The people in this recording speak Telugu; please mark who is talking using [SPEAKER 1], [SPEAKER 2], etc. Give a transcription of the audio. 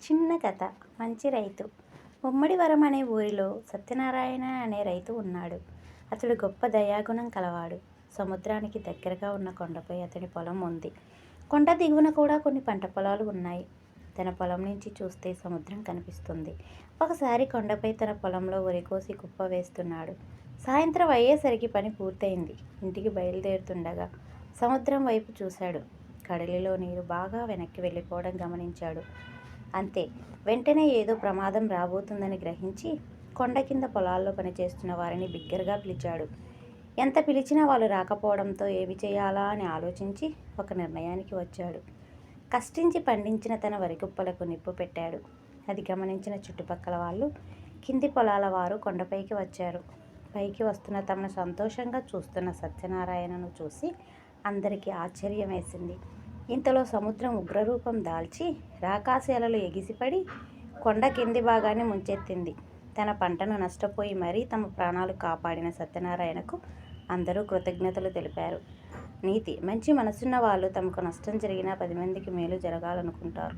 [SPEAKER 1] చిన్న కథ. మంచి రైతు. ముమ్మడివరం అనే ఊరిలో సత్యనారాయణ అనే రైతు ఉన్నాడు. అతడు గొప్ప దయాగుణం కలవాడు. సముద్రానికి దగ్గరగా ఉన్న కొండపై అతని పొలం ఉంది. కొండ దిగువన కూడా కొన్ని పంట పొలాలు ఉన్నాయి. తన పొలం నుంచి చూస్తే సముద్రం కనిపిస్తుంది. ఒకసారి కొండపై తన పొలంలో వరి కోసి కుప్ప వేస్తున్నాడు. సాయంత్రం అయ్యేసరికి పని పూర్తయింది. ఇంటికి బయలుదేరుతుండగా సముద్రం వైపు చూశాడు. కడలిలో నీరు బాగా వెనక్కి వెళ్ళిపోవడం గమనించాడు. అంతే, వెంటనే ఏదో ప్రమాదం రాబోతుందని గ్రహించి కొండ కింద పొలాల్లో పనిచేస్తున్న వారిని బిగ్గరగా పిలిచాడు. ఎంత పిలిచినా వాళ్ళు రాకపోవడంతో ఏమి చేయాలా అని ఆలోచించి ఒక నిర్ణయానికి వచ్చాడు. కష్టించి పండించిన తన వరి కుప్పలకు నిప్పు పెట్టాడు. అది గమనించిన చుట్టుపక్కల వాళ్ళు, కింది పొలాల వారు కొండపైకి వచ్చారు. పైకి వస్తున్న తమను సంతోషంగా చూస్తున్న సత్యనారాయణను చూసి అందరికీ ఆశ్చర్యం వేసింది. ఇంతలో సముద్రం ఉగ్రరూపం దాల్చి రాకాసి అలలు ఎగిసిపడి కొండ కింది భాగాన్ని ముంచెత్తింది. తన పంటను నష్టపోయి మరీ తమ ప్రాణాలు కాపాడిన సత్యనారాయణకు అందరూ కృతజ్ఞతలు తెలిపారు. నీతి: మంచి మనసున్న వాళ్ళు తమకు నష్టం జరిగినా 10 మందికి మేలు జరగాలనుకుంటారు.